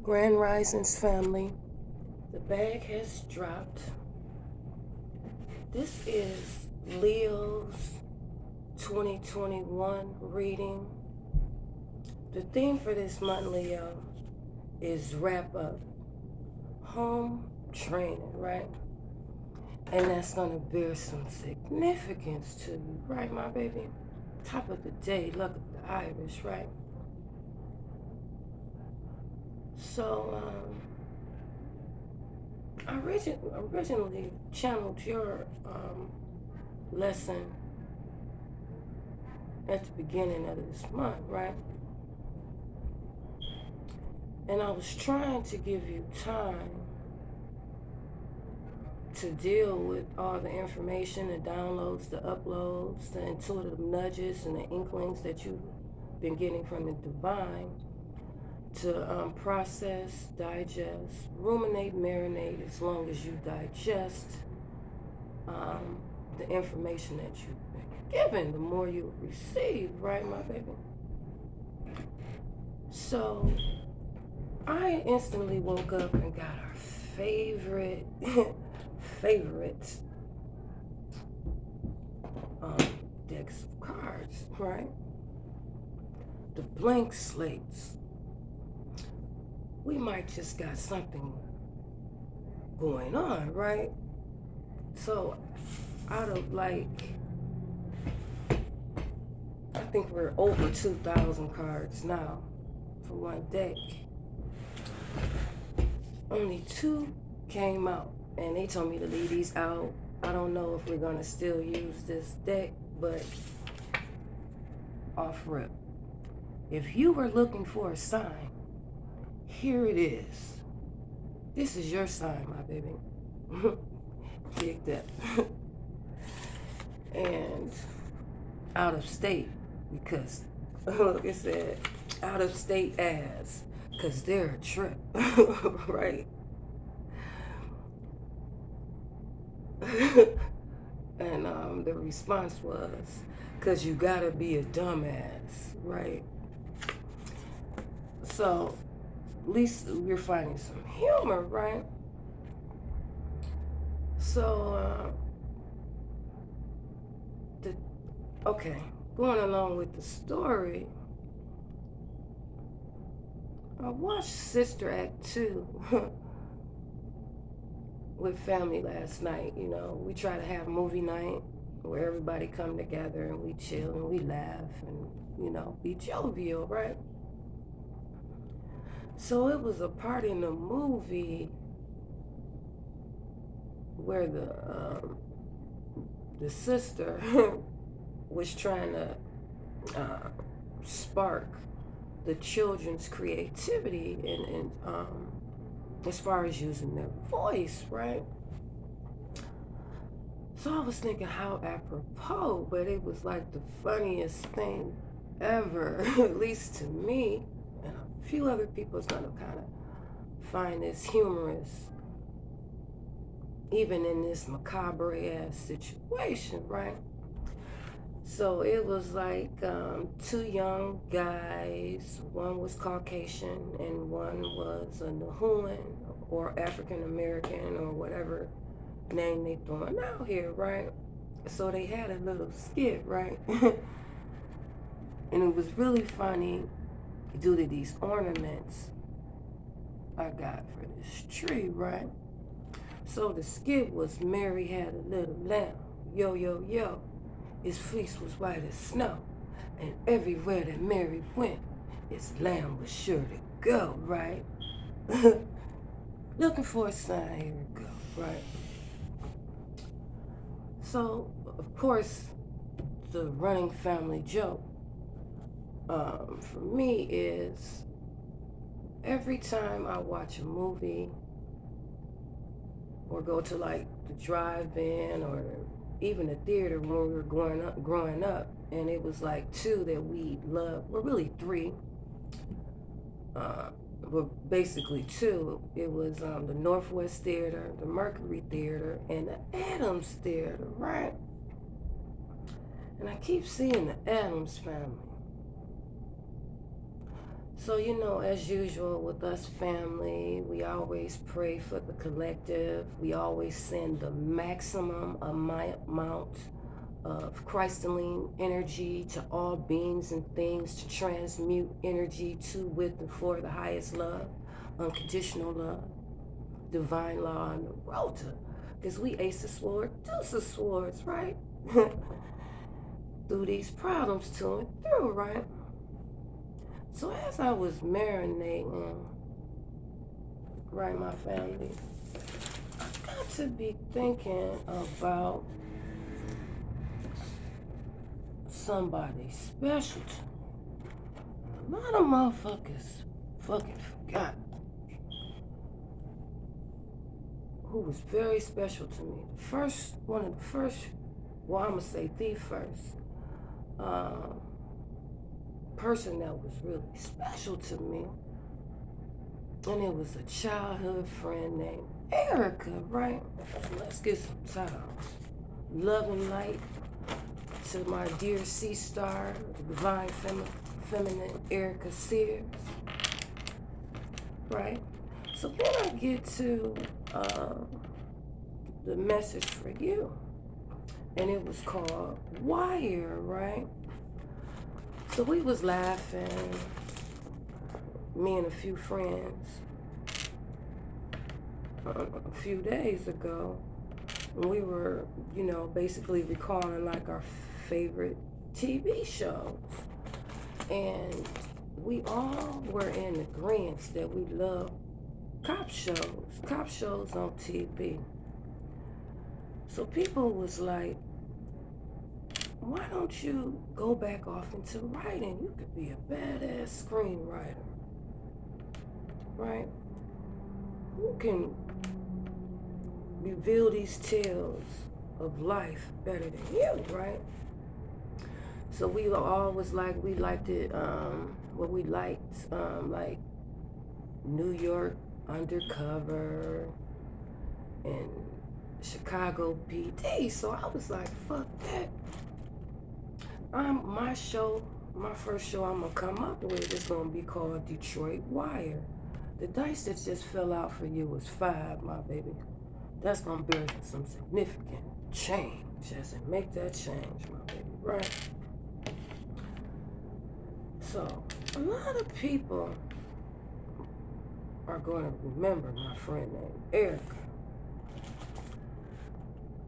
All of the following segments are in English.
Grand Risings family, the bag has dropped. This is Leo's 2021 reading. The theme for this month, Leo, is wrap up, home training, right? And that's going to bear some significance to you, right, my baby? Top of the day, luck of the Irish, right? So, I originally channeled your lesson at the beginning of this month, right? And I was trying to give you time to deal with all the information, the downloads, the uploads, the intuitive nudges, and the inklings that you've been getting from the divine to process, digest, ruminate, marinate as long as you digest the information that you've been given, the more you receive, right, my baby? So I instantly woke up and got our favorite decks of cards, right? The blank slates. We might just got something going on, right? So out of I think we're over 2,000 cards now for one deck. Only 2 came out, and they told me to leave these out. I don't know if we're gonna still use this deck, but off rip. If you were looking for a sign, here it is. This is your sign, my baby. Dig that. And out of state, because look, it said out of state as, because they're a trip, right? And the response was, because you gotta be a dumbass, right? So at least we're finding some humor, right? So okay, going along with the story, I watched Sister Act 2 with family last night. You know, we try to have movie night where everybody come together and we chill and we laugh and, you know, be jovial, right? So it was a part in the movie where the sister was trying to spark the children's creativity and as far as using their voice, right? So I was thinking how apropos, but it was like the funniest thing ever, at least to me, and a few other people's gonna kind of find this humorous, even in this macabre ass situation, right? So it was like 2 young guys. One was Caucasian and one was a Nahuan or African American or whatever name they throwing out here, right? So they had a little skit, right? And it was really funny due to these ornaments I got for this tree, right? So the skit was Mary had a little lamb, yo, yo, yo. His fleece was white as snow, and everywhere that Mary went, his lamb was sure to go, right? Looking for a sign, here we go, right? So, of course, the running family joke for me is every time I watch a movie or go to like the drive-in or even the theater when we were growing up, and it was like 2 that we loved, well really 3, but basically 2. It was the Northwest Theater, the Mercury Theater, and the Adams Theater, right? And I keep seeing the Adams family. So, as usual with us family, we always pray for the collective. We always send the maximum amount of crystalline energy to all beings and things to transmute energy to, with, and for the highest love, unconditional love, divine law, and the rota. Because we ace of swords, deuce of swords, right? Through these problems to and through, right? So as I was marinating, right, my family, I got to be thinking about somebody special to me. A lot of motherfuckers fucking forgot who was very special to me. One of the first, well, I'm gonna say the first person that was really special to me, and it was a childhood friend named Erica, right? So let's get some times. Love and light to my dear sea star, divine feminine Erica Sears, right? So then I get to the message for you, and it was called Wire, right? So we was laughing, me and a few friends, a few days ago, and we were, basically recalling like our favorite TV shows. And we all were in agreement that we love cop shows on TV. So people was like, why don't you go back off into writing? You could be a badass screenwriter, right? Who can reveal these tales of life better than you, right? So we all was like, we liked it, we liked, like New York Undercover and Chicago PD. So I was like, fuck that. My first show I'm gonna come up with is gonna be called Detroit Wire. The dice that just fell out for you was 5, my baby. That's gonna bear some significant change as it make that change, my baby, right? So a lot of people are gonna remember my friend named Erica.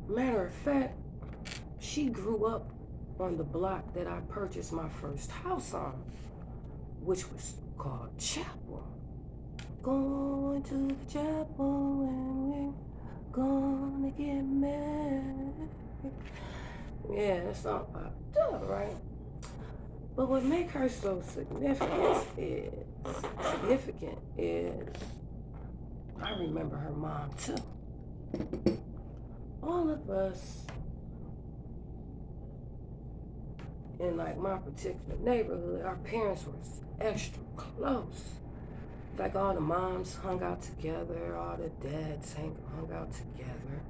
Matter of fact, she grew up on the block that I purchased my first house on, which was called Chapel. Going to the chapel and we're gonna get married. Yeah, that's all popped up, right? But what makes her so significant is I remember her mom too. All of us in like my particular neighborhood, our parents were extra close. Like all the moms hung out together, all the dads hung out together.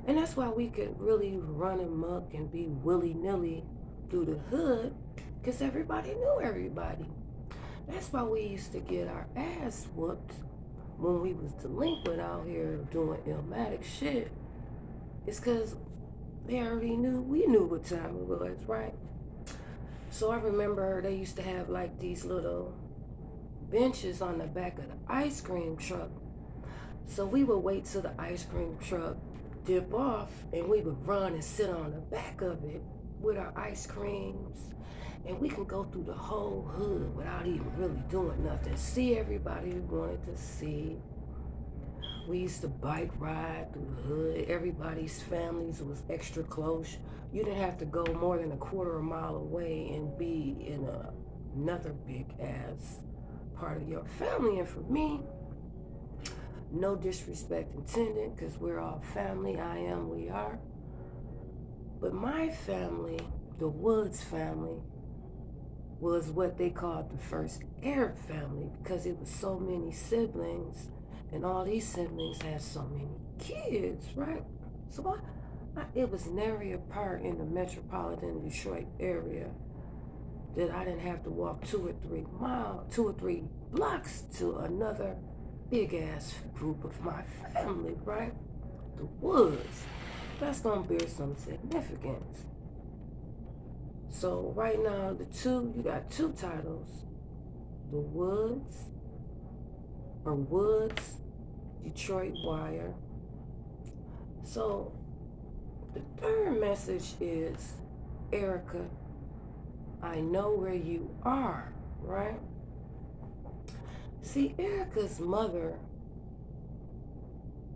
And that's why we could really run amok and be willy-nilly through the hood, because everybody knew everybody. That's why we used to get our ass whooped when we was delinquent out here doing illmatic shit. It's because they already knew, we knew what time it was, right? So I remember they used to have like these little benches on the back of the ice cream truck. So we would wait till the ice cream truck dip off and we would run and sit on the back of it with our ice creams, and we can go through the whole hood without even really doing nothing. See everybody we wanted to see. We used to bike ride through the hood. Everybody's families was extra close. You didn't have to go more than a quarter of a mile away and be in another big ass part of your family. And for me, no disrespect intended, because we're all family. I am, we are. But my family, the Woods family, was what they called the first Arab family, because it was so many siblings, and all these siblings had so many kids, right? So it was an area part in the metropolitan Detroit area that I didn't have to walk 2 or 3 blocks to another big ass group of my family, right? The woods. That's gonna bear some significance. So right now, you got 2 titles. The Woods, or Woods, Detroit Wire. So the third message is, Erica, I know where you are, right? See, Erica's mother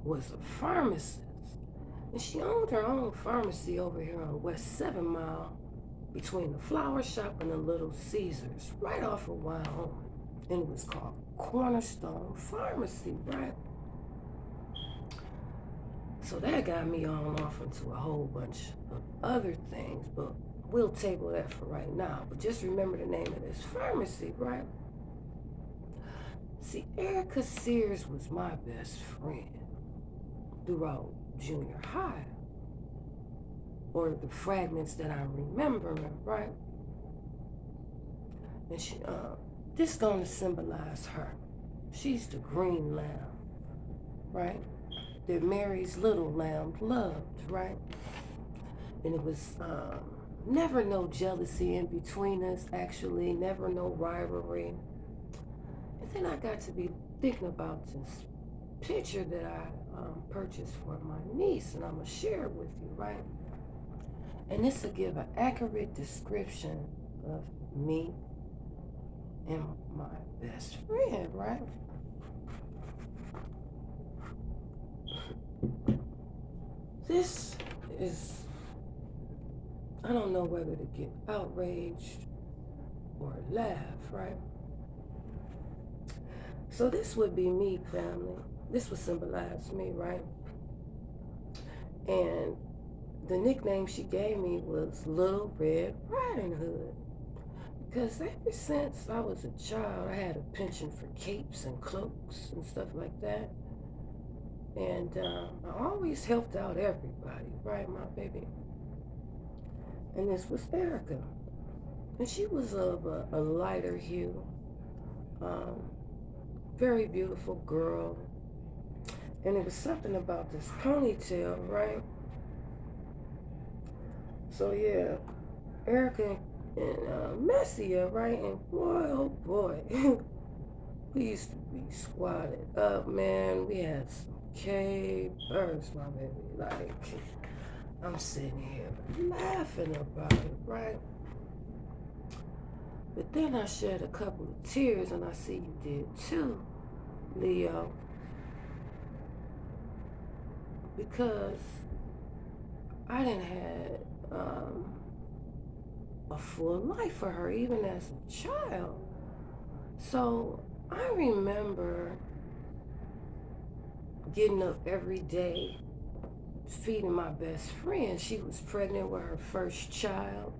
was a pharmacist, and she owned her own pharmacy over here on West 7 Mile between the flower shop and the Little Caesars, right off of Wyoming. And it was called Cornerstone Pharmacy, right? So that got me all off into a whole bunch of other things, but we'll table that for right now. But just remember the name of this pharmacy, right? See, Erica Sears was my best friend throughout junior high, or the fragments that I remember, right? And she, this gonna symbolize her. She's the green lamb, right? That Mary's little lamb loved, right? And it was never no jealousy in between us, actually, never no rivalry. And then I got to be thinking about this picture that I purchased for my niece, and I'm gonna share it with you, right? And this will give an accurate description of me and my best friend, right? This is, I don't know whether to get outraged or laugh, right? So this would be me, family. This would symbolize me, right? And the nickname she gave me was Little Red Riding Hood. Because ever since I was a child, I had a penchant for capes and cloaks and stuff like that. And I always helped out everybody, right, my baby? And this was Erica. And she was of a lighter hue. Very beautiful girl. And it was something about this ponytail, right? So yeah, Erica and Messia, right? And boy, oh boy, we used to be squatted up, man. We had some K-birds, my baby. Like, I'm sitting here laughing about it, right? But then I shed a couple of tears, and I see you did too, Leo. Because I didn't have a full life for her, even as a child. So I remember getting up every day, feeding my best friend. She was pregnant with her first child.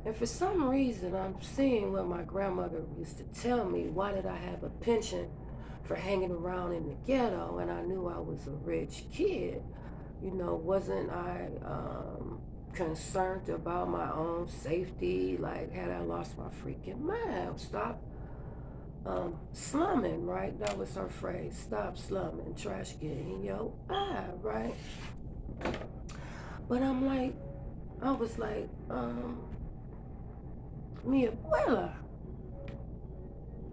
And for some reason, I'm seeing what my grandmother used to tell me. Why did I have a penchant for hanging around in the ghetto? And I knew I was a rich kid. You know, wasn't I concerned about my own safety? Like, had I lost my freaking mind? Stop slumming, right? That was her phrase. Stop slumming. Trash getting your eye, right? But I was like, mi abuela.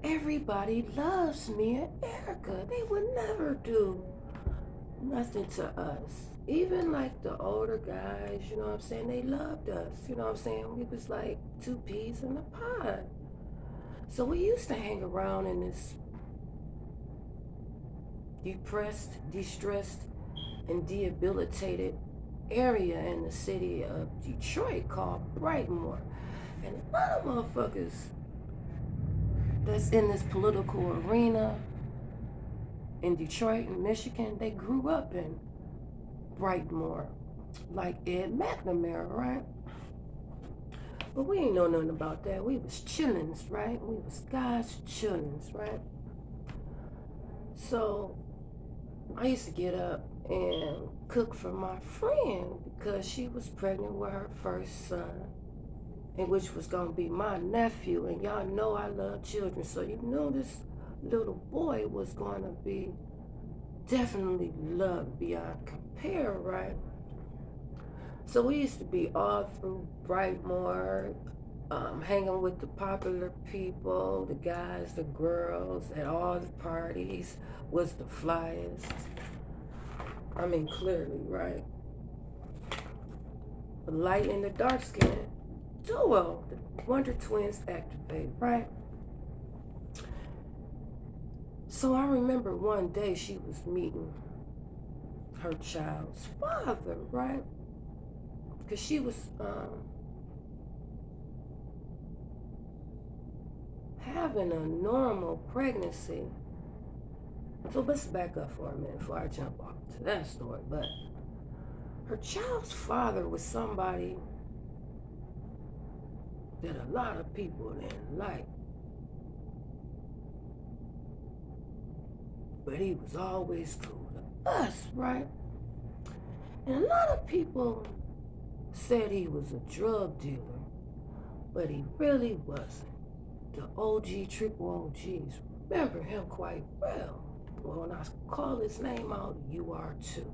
Everybody loves me and Erica. They would never do nothing to us. Even like the older guys, you know what I'm saying? They loved us, you know what I'm saying? We was like 2 peas in a pod. So we used to hang around in this depressed, distressed, and debilitated area in the city of Detroit called Brightmoor. And a lot of motherfuckers that's in this political arena in Detroit and Michigan, they grew up in Brightmoor, like Ed McNamara, right? But we ain't know nothing about that. We was chillins, right? We was guys chillins, right? So I used to get up and cook for my friend because she was pregnant with her first son. and which was gonna be my nephew. And y'all know I love children, so you know this little boy was gonna be definitely loved beyond compare, right? So we used to be all through Brightmoor, hanging with the popular people, the guys, the girls, at all the parties, was the flyest. I mean, clearly, right? The light and the dark skin duo, the Wonder Twins activate, right? So I remember one day she was meeting her child's father, right? Because she was having a normal pregnancy. So let's back up for a minute before I jump off to that story. But her child's father was somebody that a lot of people didn't like. But he was always cool to us, right? And a lot of people said he was a drug dealer, but he really wasn't. The OG, triple OGs remember him quite well. Well, when I call his name out, you are too.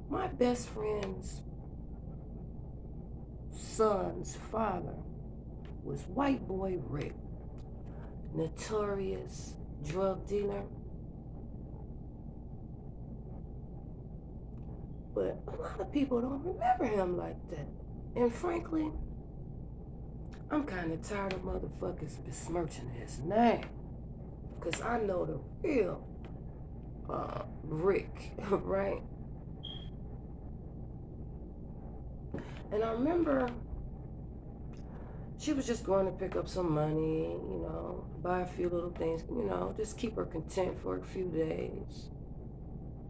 My best friend's son's father was White Boy Rick, notorious drug dealer. But a lot of people don't remember him like that. And frankly, I'm kind of tired of motherfuckers besmirching his name. Because I know the real Rick, right? And I remember she was just going to pick up some money, you know, buy a few little things, you know, just keep her content for a few days,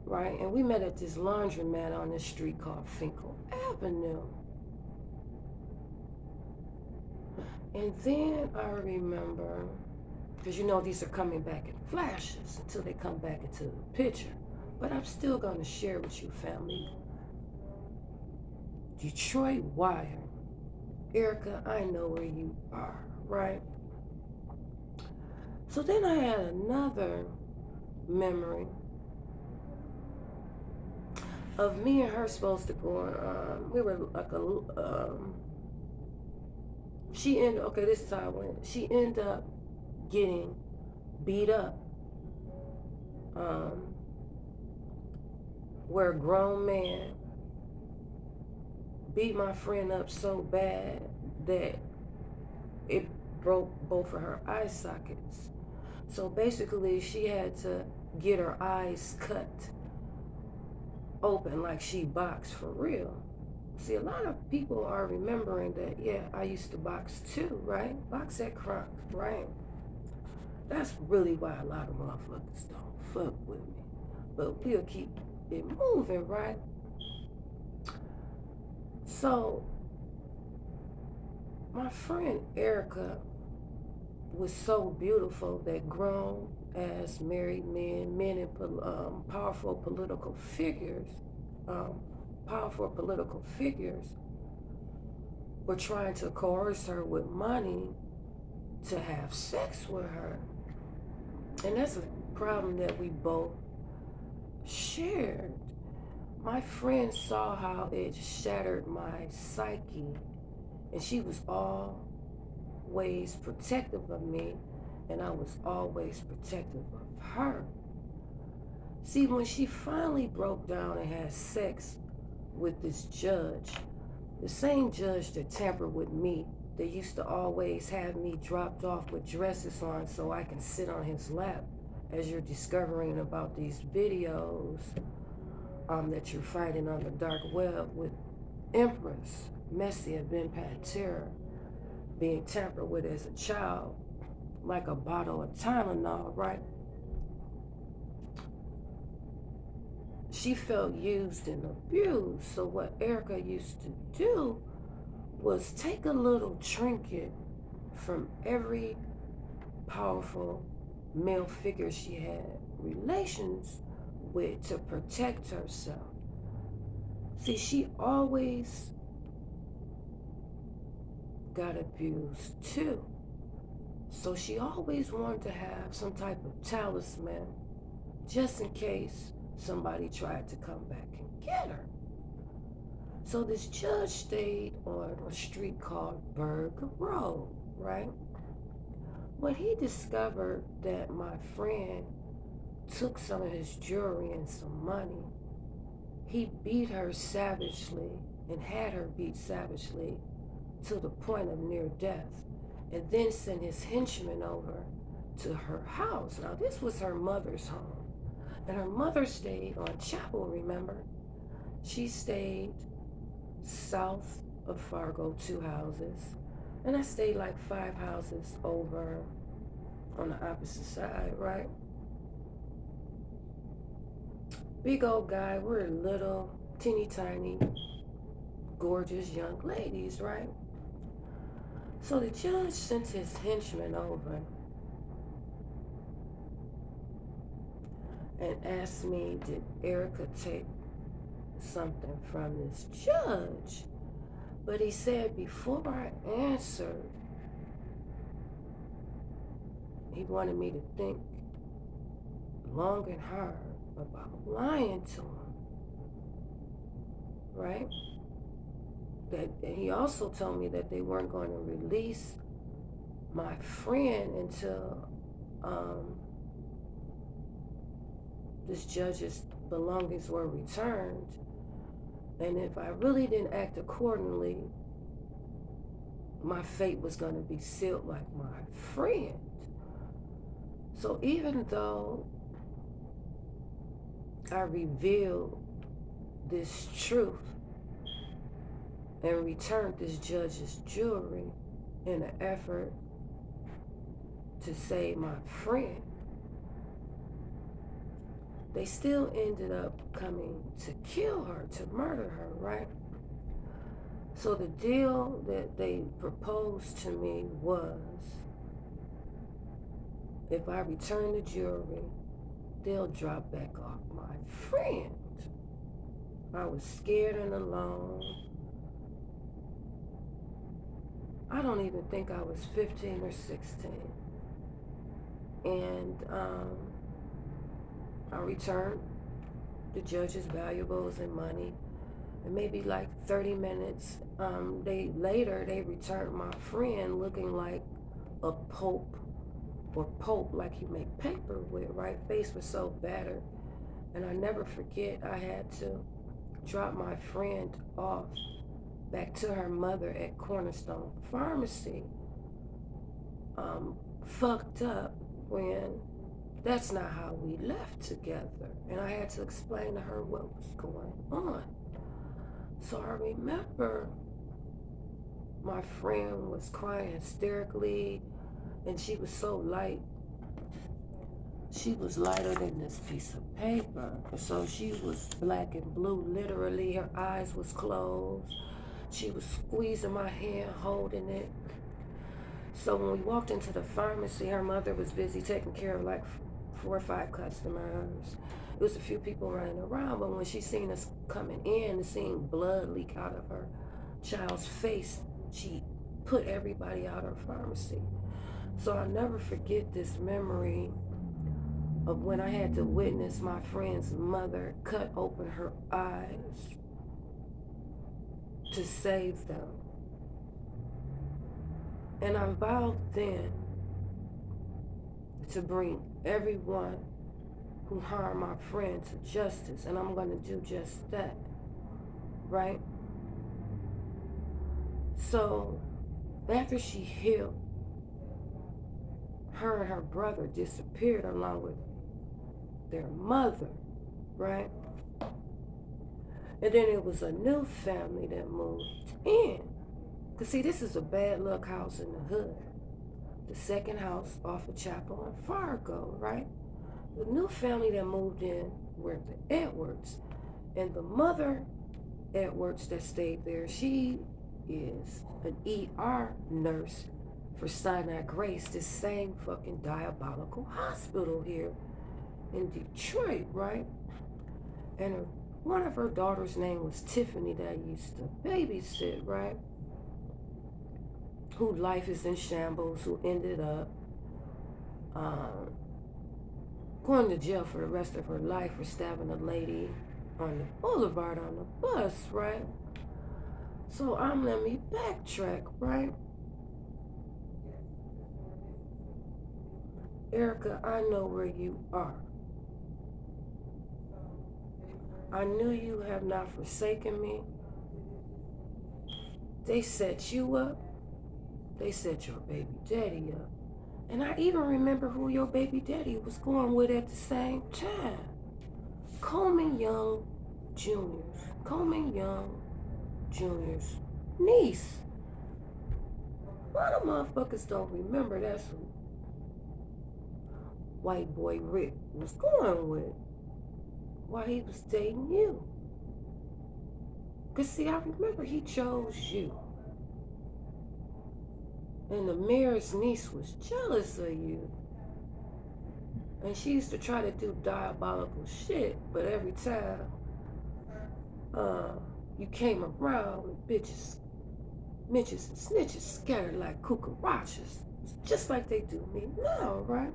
right? And we met at this laundromat on this street called Finkel Avenue. And then I remember, because you know these are coming back in flashes until they come back into the picture, but I'm still going to share with you, family. Detroit Wire. Erica, I know where you are, right? So then I had another memory of me and her supposed to go on, we were like this is how I went. She ended up getting beat up, where a grown man beat my friend up so bad that it broke both of her eye sockets. So basically she had to get her eyes cut open like she boxed for real. See, a lot of people are remembering that, yeah, I used to box too, right? Box at Crunk, right? That's really why a lot of motherfuckers don't fuck with me. But we'll keep it moving, right? So, my friend Erica was so beautiful that grown as married men in powerful political figures, were trying to coerce her with money to have sex with her. And that's a problem that we both shared. My friend saw how it shattered my psyche, and she was always protective of me, and I was always protective of her. See, when she finally broke down and had sex with this judge, the same judge that tampered with me, they used to always have me dropped off with dresses on so I can sit on his lap, as you're discovering about these videos that you're finding on the dark web with Empress Messiahpantera being tampered with as a child, like a bottle of Tylenol, right? She felt used and abused. So what Erica used to do was take a little trinket from every powerful male figure she had relations with to protect herself. See, she always got abused too. So she always wanted to have some type of talisman just in case somebody tried to come back and get her. So this judge stayed on a street called Berg Road, right? When he discovered that my friend took some of his jewelry and some money, he beat her savagely and had her beat savagely to the point of near death, and then sent his henchmen over to her house. Now, this was her mother's home, and her mother stayed on Chapel, remember? She stayed south of Fargo, 2 houses, and I stayed like 5 houses over on the opposite side, right? Big old guy, we're little, teeny tiny, gorgeous young ladies, right? So the judge sent his henchmen over and asked me, did Erica take something from this judge? But he said before I answered, he wanted me to think long and hard about lying to him, right? That he also told me that they weren't going to release my friend until this judge's belongings were returned, and if I really didn't act accordingly, my fate was going to be sealed like my friend. So even though I revealed this truth and returned this judge's jewelry in an effort to save my friend, they still ended up coming to kill her, to murder her, right? So the deal that they proposed to me was, if I return the jewelry, they'll drop back off my friend. I was scared and alone. I don't even think I was 15 or 16. And I returned the judge's valuables and money. And maybe like 30 minutes later, they returned my friend looking like a pope, or pope like you make paper with, right? Face was so battered. And I never forget, I had to drop my friend off back to her mother at Cornerstone Pharmacy, fucked up, when that's not how we left together. And I had to explain to her what was going on. So I remember my friend was crying hysterically, and she was so light. She was lighter than this piece of paper. So she was black and blue, literally. Her eyes was closed. She was squeezing my hand, holding it. So when we walked into the pharmacy, her mother was busy taking care of like 4 or 5 customers. It was a few people running around, but when she seen us coming in and seeing blood leak out of her child's face, she put everybody out of her pharmacy. So I'll never forget this memory of when I had to witness my friend's mother cut open her eyes to save them. And I vowed then to bring everyone who harmed my friend to justice, and I'm going to do just that, right? So after she healed, her and her brother disappeared along with their mother, right? And then it was a new family that moved in. Because see, this is a bad luck house in the hood. The second house off of Chapel and Fargo, right? The new family that moved in were the Edwards. And the mother Edwards that stayed there, she is an ER nurse for Sinai Grace, this same fucking diabolical hospital here in Detroit, right? And one of her daughter's name was Tiffany that used to babysit, right? who life is in shambles, who ended up um, going to jail for the rest of her life for stabbing a lady on the boulevard on the bus, right? So let me backtrack, right? Erica, I know where you are. I knew you have not forsaken me. They set you up. They set your baby daddy up. And I even remember who your baby daddy was going with at the same time. Coleman Young Jr.'s. Coleman Young Jr.'s niece. A lot of motherfuckers don't remember that's who white boy Rick was going with while he was dating you. Because see, I remember he chose you. And the mayor's niece was jealous of you. And she used to try to do diabolical shit, but every time you came around, bitches, Mitches, and snitches scattered like cucarachas. Just like they do me now, right?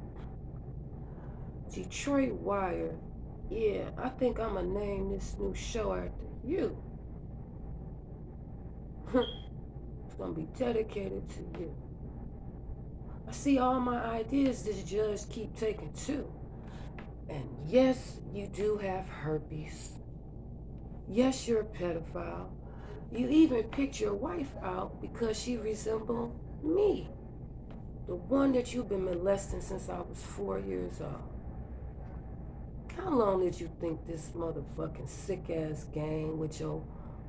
Detroit Wire. Yeah, I think I'm gonna name this new show after you. It's gonna be dedicated to you. I see all my ideas this judge keep taking too. And yes, you do have herpes. Yes, you're a pedophile. You even picked your wife out because she resembled me. The one that you've been molesting since I was 4 years old. How long did you think this motherfucking sick-ass game with your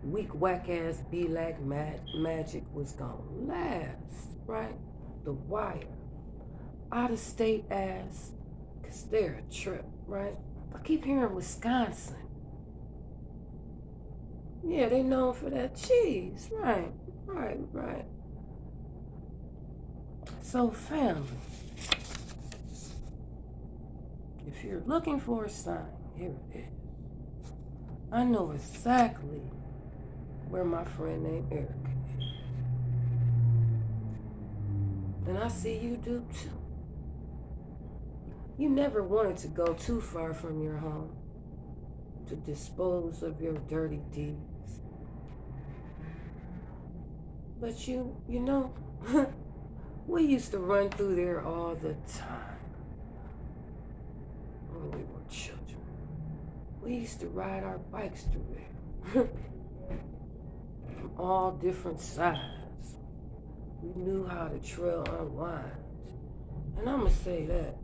weak, whack-ass B-Lack magic was gonna last, right? The Wire. Out-of-state ass, because they're a trip, right? I keep hearing Wisconsin. Yeah, they known for that cheese, right. So family, if you're looking for a sign, here it is. I know exactly where my friend named Erica is. And I see you do too. You never wanted to go too far from your home to dispose of your dirty deeds. But you know, we used to run through there all the time when we were children. We used to ride our bikes through there from all different sides. We knew how the trail unwinds. And I'm gonna say that.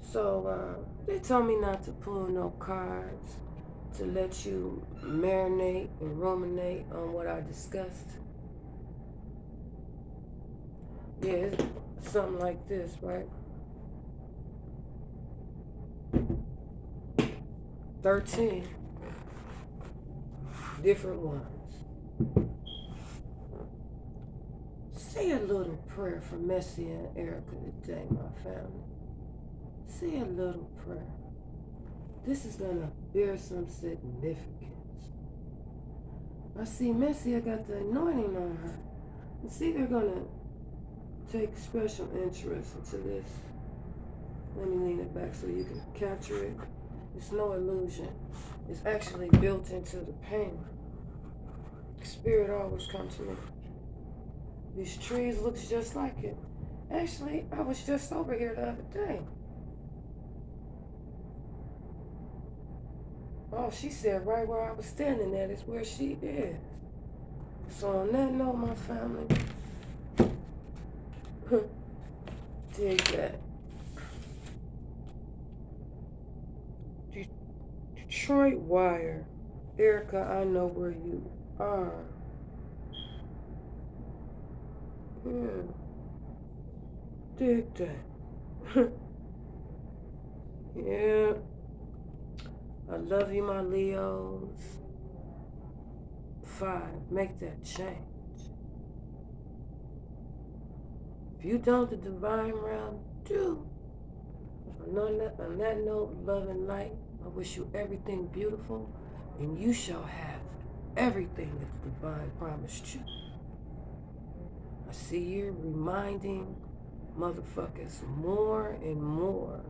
So they told me not to pull no cards, to let you marinate and ruminate on what I discussed. Yeah, it's something like this, right? 13 different ones. Say a little prayer for Messi and Erica today, my family. Say a little prayer. This is gonna bear some significance. I see Messi got the anointing on her. And see, they're gonna take special interest into this. Let me lean it back so you can capture it. It's no illusion. It's actually built into the painting. Spirit always comes to me. These trees looks just like it. Actually, I was just over here the other day. Oh, she said right where I was standing at is where she is. So on that note, my family, dig that. Detroit Wire. Erica, I know where you are. Yeah. Dig that. Yeah. I love you, my Leos. 5, make that change. If you don't, the divine realm do. On that note, love and light, I wish you everything beautiful, and you shall have everything that the divine promised you. I see you reminding motherfuckers more and more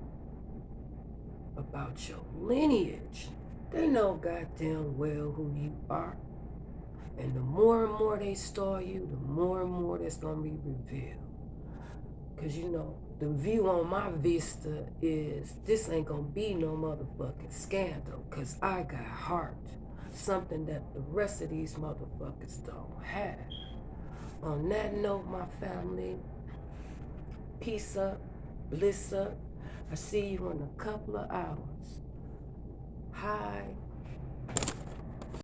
about your lineage. They know goddamn well who you are. And the more and more they star you, the more and more that's gonna be revealed. Cause you know, the view on my vista is this ain't gonna be no motherfucking scandal. Cause I got heart. Something that the rest of these motherfuckers don't have. On that note, my family, peace up, bliss up. I see you in a couple of hours. High